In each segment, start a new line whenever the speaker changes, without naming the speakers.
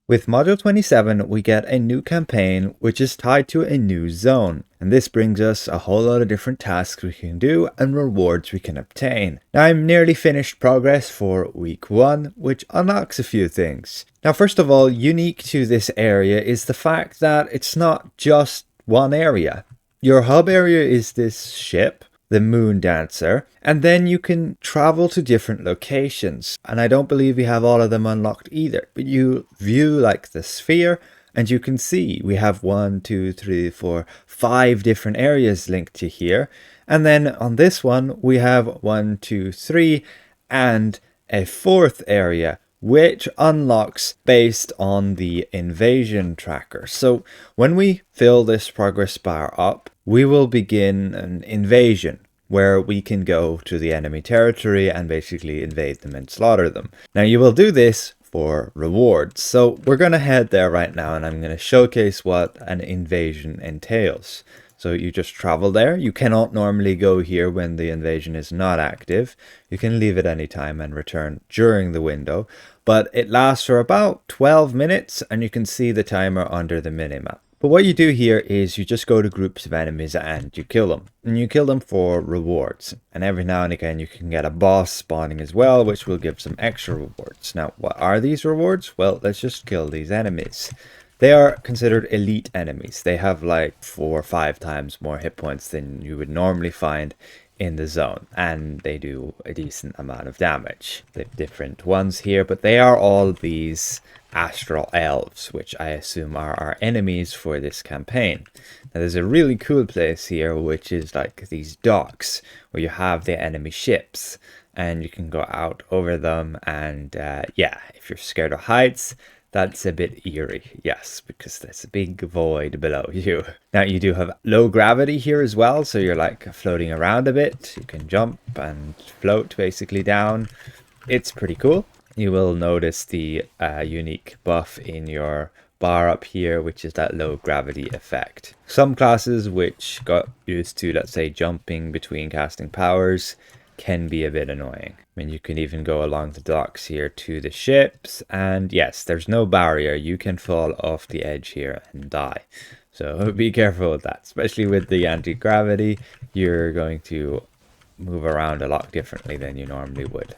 With Module 27, we get a new campaign which is tied to a new zone, and this brings us a whole lot of different tasks we can do and rewards we can obtain. Now I'm nearly finished progress for week 1, which unlocks a few things. Now first of all, unique to this area is the fact that it's not just one area. Your hub area is this ship, the Moon Dancer, and then you can travel to different locations. And I don't believe we have all of them unlocked either, but you view like the sphere and you can see we have 1, 2, 3, 4, 5 different areas linked to here. And then on this one, we have 1, 2, 3 and a 4th area, which unlocks based on the invasion tracker. So when we fill this progress bar up, we will begin an invasion where we can go to the enemy territory and basically invade them and slaughter them. Now you will do this for rewards. So we're going to head there right now and I'm going to showcase what an invasion entails. So you just travel there. You cannot normally go here when the invasion is not active. You can leave at any time and return during the window. But it lasts for about 12 minutes and you can see the timer under the minimap. But what you do here is you just go to groups of enemies and you kill them. And you kill them for rewards. And every now and again you can get a boss spawning as well, which will give some extra rewards. Now, what are these rewards? Well, let's just kill these enemies. They are considered elite enemies. They have like 4 or 5 times more hit points than you would normally find in the zone, and they do a decent amount of damage. They have different ones here, but they are all these astral elves, which I assume are our enemies for this campaign. Now there's a really cool place here, which is like these docks where you have the enemy ships and you can go out over them, and yeah, if you're scared of heights, that's a bit eerie, yes, because there's a big void below you. Now you do have low gravity here as well, so you're like floating around a bit. You can jump and float basically down. It's pretty cool. You will notice the unique buff in your bar up here, which is that low gravity effect. Some classes which got used to, let's say, jumping between casting powers can be a bit annoying. I mean, you can even go along the docks here to the ships, and yes, there's no barrier. You can fall off the edge here and die. So be careful with that, especially with the anti-gravity. You're going to move around a lot differently than you normally would.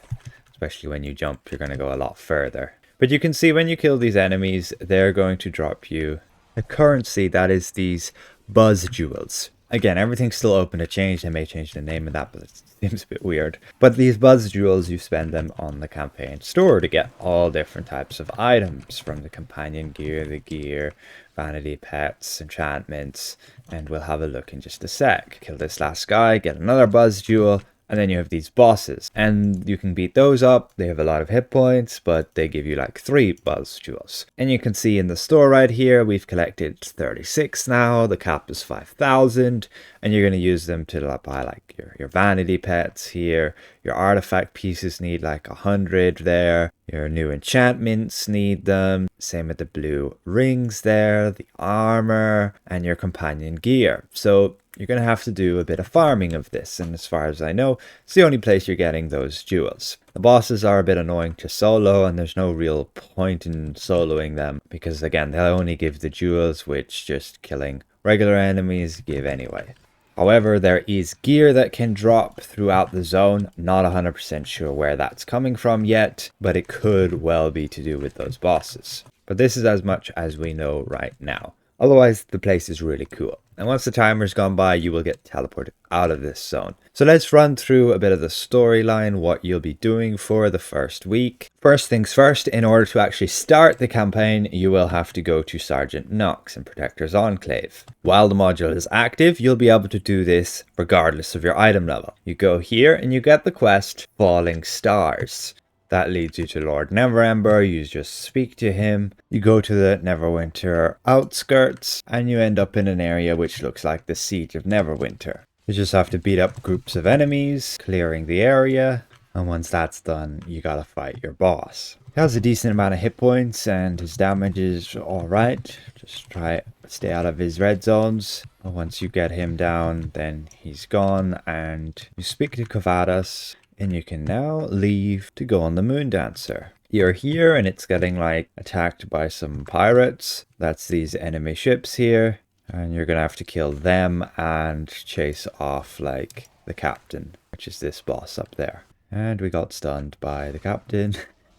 Especially when you jump, you're going to go a lot further. But you can see when you kill these enemies, they're going to drop you a currency that is these buzz jewels. Again, everything's still open to change. They may change the name of that, but it seems a bit weird. But these buzz jewels, you spend them on the campaign store to get all different types of items, from the companion gear, the gear, vanity pets, enchantments, and we'll have a look in just a sec. Kill this last guy, get another buzz jewel, and then you have these bosses, and you can beat those up. They have a lot of hit points, but they give you like 3 buzz jewels. And you can see in the store right here, we've collected 36 now. The cap is 5,000, and you're going to use them to buy like your vanity pets here. Your artifact pieces need like 100 there. Your new enchantments need them. Same with the blue rings there, the armor, and your companion gear. So you're going to have to do a bit of farming of this, and as far as I know, it's the only place you're getting those jewels. The bosses are a bit annoying to solo, and there's no real point in soloing them, because again, they'll only give the jewels, which just killing regular enemies give anyway. However, there is gear that can drop throughout the zone. Not 100% sure where that's coming from yet, but it could well be to do with those bosses. But this is as much as we know right now. Otherwise, the place is really cool. And once the timer's gone by, you will get teleported out of this zone. So let's run through a bit of the storyline, what you'll be doing for the first week. First things first, in order to actually start the campaign, you will have to go to Sergeant Knox and Protector's Enclave. While the module is active, you'll be able to do this regardless of your item level. You go here and you get the quest, Falling Stars. That leads you to Lord Neverember. You just speak to him. You go to the Neverwinter outskirts and you end up in an area which looks like the Siege of Neverwinter. You just have to beat up groups of enemies, clearing the area. And once that's done, you gotta fight your boss. He has a decent amount of hit points and his damage is alright. Just try stay out of his red zones. Once you get him down, then he's gone, and you speak to Kavadas. And you can now leave to go on the Moon Dancer. you're here and it's getting like attacked by some pirates. That's these enemy ships here. And you're gonna have to kill them and chase off like the captain, which is this boss up there. And we got stunned by the captain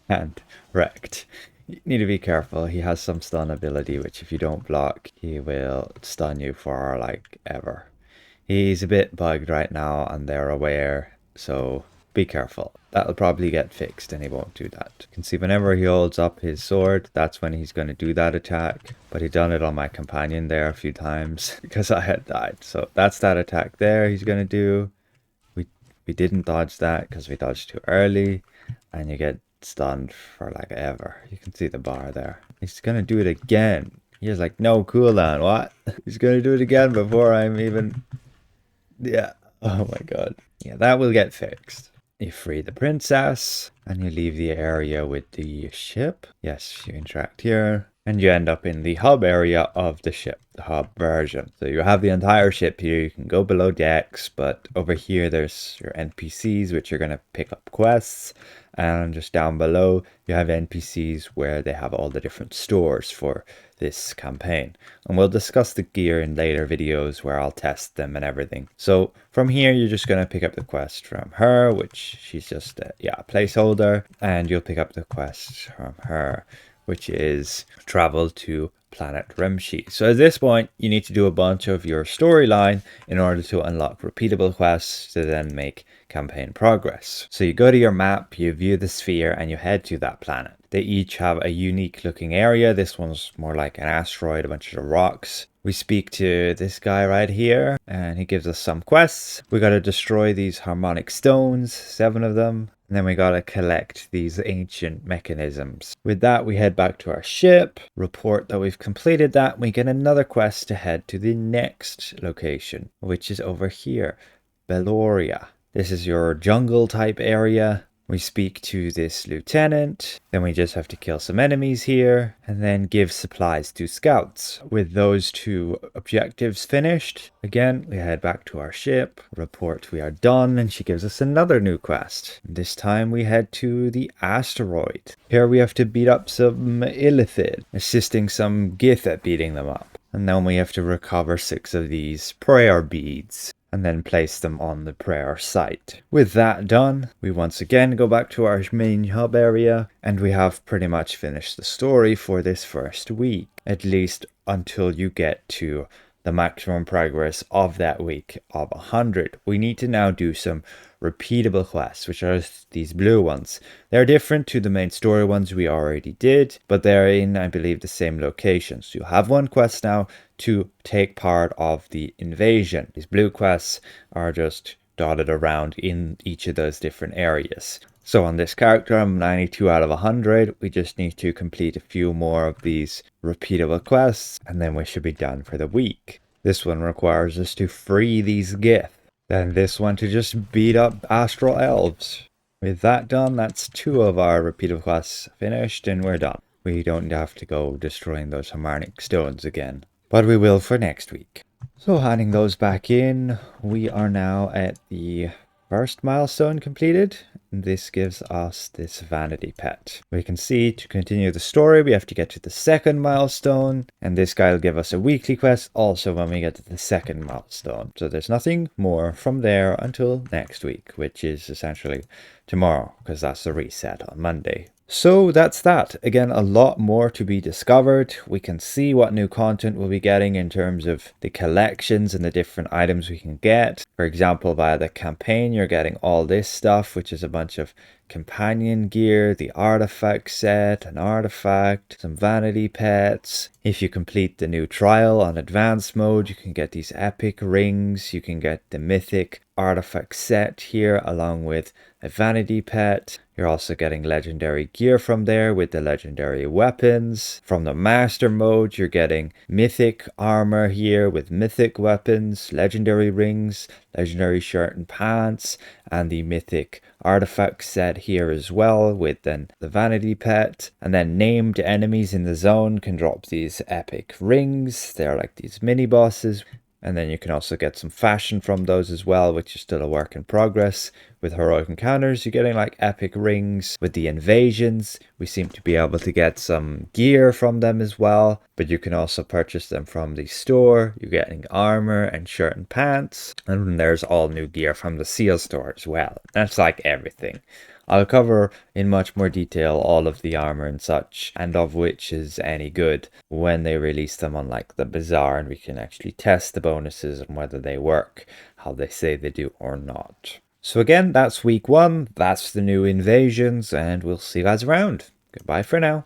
and wrecked. You need to be careful. He has some stun ability, which if you don't block, he will stun you for like ever. He's a bit bugged right now and they're aware, so be careful. That'll probably get fixed and he won't do that. You can see whenever he holds up his sword, that's when he's going to do that attack. But he done it on my companion there a few times because I had died. So that's that attack there he's going to do. We didn't dodge that because we dodged too early. And you get stunned for like ever. You can see the bar there. He's going to do it again. He has like no cooldown. What? He's going to do it again before I'm even... Yeah. Oh my god. Yeah, that will get fixed. You free the princess and you leave the area with the ship. Yes, you interact here and you end up in the hub area of the ship, the hub version. So you have the entire ship here. You can go below decks, but over here there's your NPCs, which you're going to pick up quests. And just down below, you have NPCs where they have all the different stores for this campaign. And we'll discuss the gear in later videos where I'll test them and everything. So from here, you're just going to pick up the quest from her, which she's just a placeholder. And you'll pick up the quest from her, which is travel to planet Rimshi. So at this point, you need to do a bunch of your storyline in order to unlock repeatable quests to then make campaign progress. So you go to your map, you view the sphere, and you head to that planet. They each have a unique looking area. This one's more like an asteroid, a bunch of rocks. We speak to this guy right here, and he gives us some quests. We gotta destroy these harmonic stones, 7 of them. And then we gotta collect these ancient mechanisms. With that, we head back to our ship, report that we've completed that. We get another quest to head to the next location, which is over here, Belloria. This is your jungle type area. We speak to this lieutenant, then we just have to kill some enemies here, and then give supplies to scouts. With those 2 objectives finished, again, we head back to our ship, report we are done, and she gives us another new quest. This time we head to the asteroid. Here we have to beat up some illithid, assisting some Gith at beating them up. And then we have to recover 6 of these prayer beads and then place them on the prayer site. With that done, we once again go back to our main hub area, and we have pretty much finished the story for this first week, at least until you get to the maximum progress of that week of 100. We need to now do some repeatable quests, which are these blue ones. They're different to the main story ones we already did, but they're in, I believe, the same locations. So you have one quest now to take part of the invasion. These blue quests are just dotted around in each of those different areas. So on this character, I'm 92 out of 100. We just need to complete a few more of these repeatable quests, and then we should be done for the week. This one requires us to free these Gith. Then this one to just beat up astral elves. With that done, that's 2 of our repeatable quests finished, and we're done. We don't have to go destroying those harmonic stones again, but we will for next week. So handing those back in, we are now at the first milestone completed. This gives us this vanity pet. We can see to continue the story, we have to get to the second milestone, and this guy will give us a weekly quest also when we get to the second milestone. So there's nothing more from there until next week, which is essentially tomorrow, because that's the reset on Monday. So that's that. Again, a lot more to be discovered. We can see what new content we'll be getting in terms of the collections and the different items we can get. For example, via the campaign, you're getting all this stuff, which is a bunch of companion gear, the artifact set, an artifact, some vanity pets. If you complete the new trial on advanced mode, you can get these epic rings. You can get the mythic artifact set here along with a vanity pet. You're also getting legendary gear from there with the legendary weapons. From the master mode, you're getting mythic armor here with mythic weapons, legendary rings, legendary shirt and pants, and the mythic artifact set here as well with then the vanity pet. And then named enemies in the zone can drop these epic rings. They're like these mini bosses. And then you can also get some fashion from those as well, which is still a work in progress. With heroic encounters, you're getting like epic rings. With the invasions, we seem to be able to get some gear from them as well. But you can also purchase them from the store. You're getting armor and shirt and pants. And then there's all new gear from the seal store as well. That's like everything. I'll cover in much more detail all of the armor and such, and of which is any good, when they release them on like the bazaar, and we can actually test the bonuses and whether they work how they say they do or not. So again, that's week 1, that's the new invasions, and we'll see you guys around. Goodbye for now.